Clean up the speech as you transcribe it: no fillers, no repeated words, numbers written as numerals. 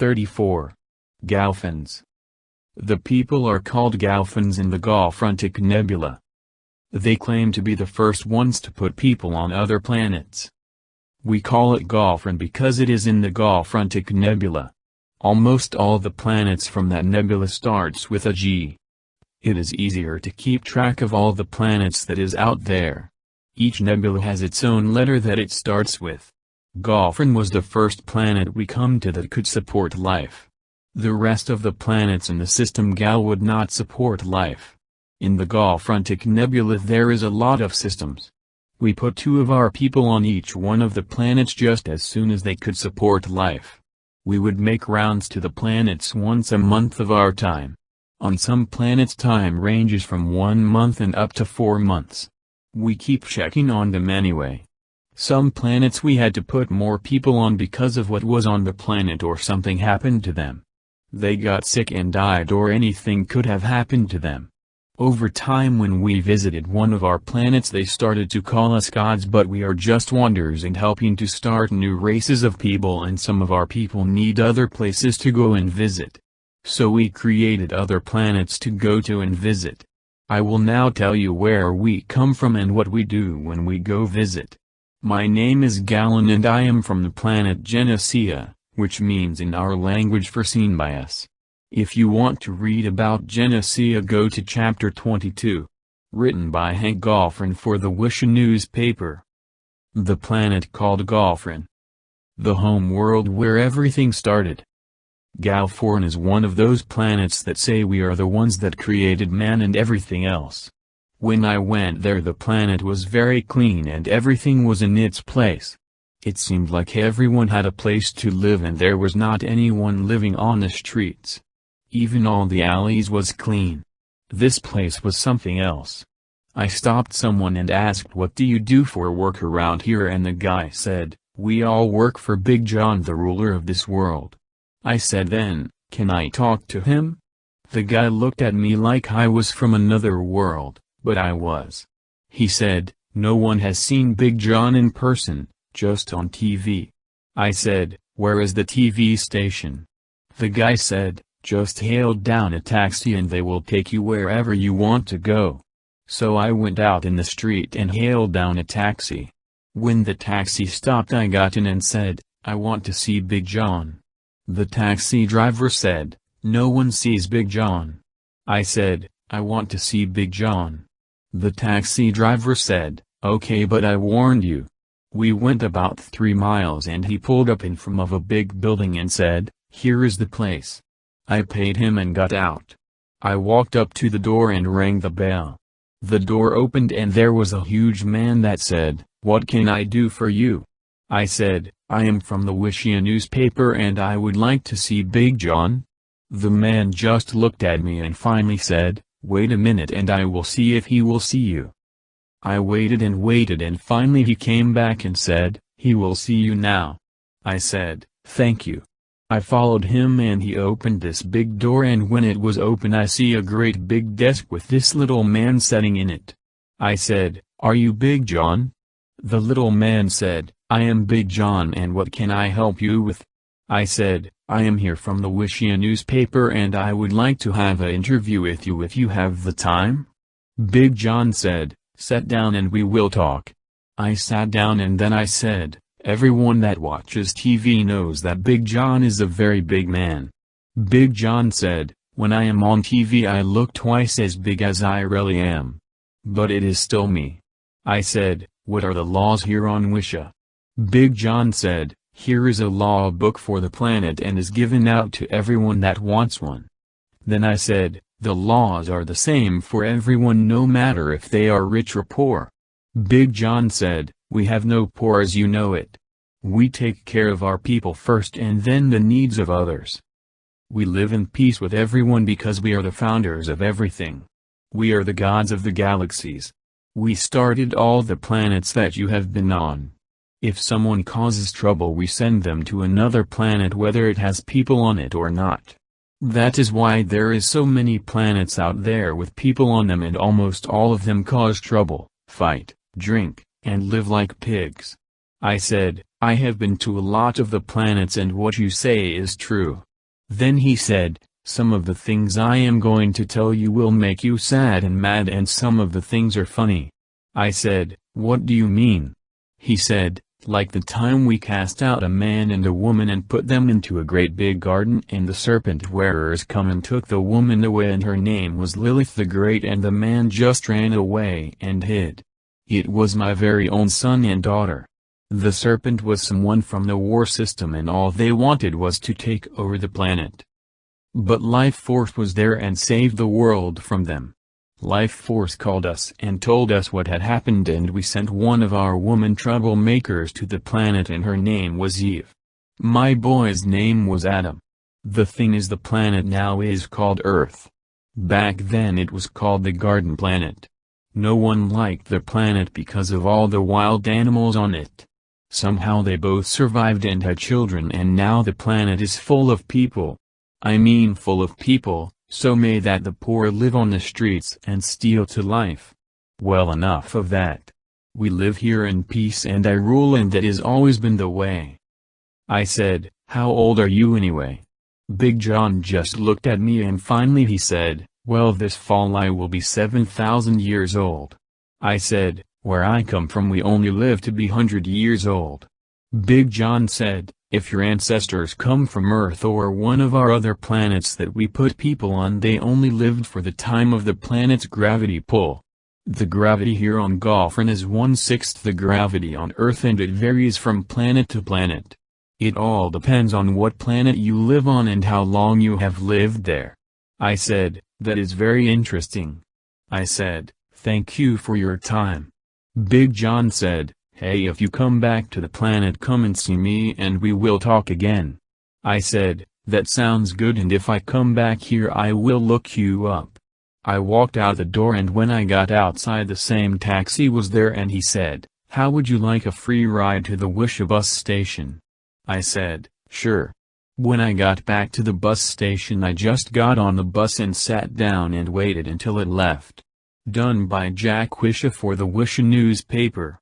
34. Galfons. The people are called Galfons in the Galfrontic nebula. They claim to be the first ones to put people on other planets. We call it Galfron because it is in the Galfrontic nebula. Almost all the planets from that nebula starts with a G. It is easier to keep track of all the planets that is out there. Each nebula has its own letter that it starts with. Galfron was the first planet we come to that could support life. The rest of the planets in the system Gal would not support life. In the Galfrontic nebula there is a lot of systems. We put 2 of our people on each one of the planets just as soon as they could support life. We would make rounds to the planets once a month of our time. On some planets time ranges from 1 month and up to 4 months. We keep checking on them anyway. Some planets we had to put more people on because of what was on the planet or something happened to them. They got sick and died or anything could have happened to them. Over time when we visited one of our planets they started to call us gods, but we are just wanderers and helping to start new races of people, and some of our people need other places to go and visit. So we created other planets to go to and visit. I will now tell you where we come from and what we do when we go visit. My name is Galon and I am from the planet Genesia, which means in our language foreseen by us. If you want to read about Genesia go to chapter 22. Written by Hank Galfron for the Wisha newspaper. The planet called Galfron. The home world where everything started. Galfron is one of those planets that say we are the ones that created man and everything else. When I went there the planet was very clean and everything was in its place. It seemed like everyone had a place to live and there was not anyone living on the streets. Even all the alleys was clean. This place was something else. I stopped someone and asked, "What do you do for work around here?" And the guy said, "We all work for Big John, the ruler of this world." I said then, "Can I talk to him?" The guy looked at me like I was from another world, but I was. He said, "No one has seen Big John in person, just on TV." I said, "Where is the TV station?" The guy said, "Just hail down a taxi and they will take you wherever you want to go." So I went out in the street and hailed down a taxi. When the taxi stopped I got in and said, "I want to see Big John." The taxi driver said, "No one sees Big John." I said, "I want to see Big John." The taxi driver said, "Okay, but I warned you." We went about 3 miles and he pulled up in front of a big building and said, "Here is the place." I paid him and got out. I walked up to the door and rang the bell. The door opened and there was a huge man that said, "What can I do for you?" I said, "I am from the Wisha newspaper and I would like to see Big John." The man just looked at me and finally said, "Wait a minute and I will see if he will see you." I waited and finally he came back and said, "He will see you now." I said, "Thank you." I followed him and he opened this big door, and when it was open I see a great big desk with this little man sitting in it. I said, "Are you Big John?" The little man said, "I am Big John and what can I help you with?" I said, "I am here from the Wisha newspaper and I would like to have an interview with you if you have the time." Big John said, "Sit down and we will talk." I sat down and then I said, "Everyone that watches TV knows that Big John is a very big man." Big John said, "When I am on TV I look twice as big as I really am. But it is still me." I said, "What are the laws here on Wisha?" Big John said, "Here is a law book for the planet and is given out to everyone that wants one." Then I said, "The laws are the same for everyone no matter if they are rich or poor." Big John said, "We have no poor as you know it. We take care of our people first and then the needs of others. We live in peace with everyone because we are the founders of everything. We are the gods of the galaxies. We started all the planets that you have been on. If someone causes trouble we send them to another planet whether it has people on it or not. That is why there is so many planets out there with people on them and almost all of them cause trouble, fight, drink, and live like pigs." I said, "I have been to a lot of the planets and what you say is true. Then he said, "Some of the things I am going to tell you will make you sad and mad, and some of the things are funny." I said, "What do you mean?" He said, "Like the time we cast out a man and a woman and put them into a great big garden, and the serpent wearers come and took the woman away, and her name was Lilith the Great, and the man just ran away and hid. It was my very own son and daughter. The serpent was someone from the war system, and all they wanted was to take over the planet. But Life Force was there and saved the world from them. Life Force called us and told us what had happened, and we sent one of our woman troublemakers to the planet, and her name was Eve. My boy's name was Adam. The thing is, the planet now is called Earth. Back then it was called the Garden Planet. No one liked the planet because of all the wild animals on it. Somehow they both survived and had children, and now the planet is full of people. I mean full of people, so many that the poor live on the streets and steal to life. Well, enough of that. We live here in peace and I rule, and that has always been the way." I said, "How old are you anyway?" Big John just looked at me and finally he said, "Well, this fall I will be 7,000 years old." I said, "Where I come from we only live to be 100 years old." Big John said, "If your ancestors come from Earth or one of our other planets that we put people on, they only lived for the time of the planet's gravity pull. The gravity here on Galfron is 1/6 the gravity on Earth, and it varies from planet to planet. It all depends on what planet you live on and how long you have lived there." I said, "That is very interesting." I said, "Thank you for your time." Big John said, "Hey, if you come back to the planet, come and see me and we will talk again." I said, "That sounds good, and if I come back here I will look you up." I walked out the door, and when I got outside the same taxi was there, and he said, "How would you like a free ride to the Wisha bus station?" I said, "Sure." When I got back to the bus station I just got on the bus and sat down and waited until it left. Done by Jack Wisha for the Wisha newspaper.